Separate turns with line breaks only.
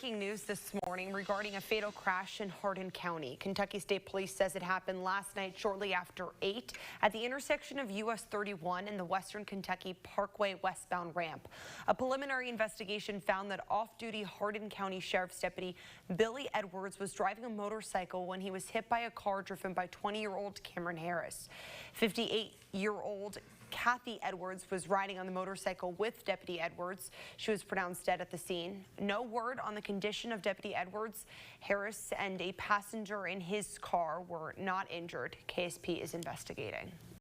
Breaking news this morning regarding a fatal crash in Hardin County. Kentucky State Police says it happened last night shortly after 8 at the intersection of US 31 and the Western Kentucky Parkway westbound ramp. A preliminary investigation found that off-duty Hardin County Sheriff's Deputy Billy Edwards was driving a motorcycle when he was hit by a car driven by 20-year-old Cameron Harris. 58-year-old Kathy Edwards was riding on the motorcycle with Deputy Edwards. She was pronounced dead at the scene. No word on the condition of Deputy Edwards. Harris and a passenger in his car were not injured. KSP is investigating.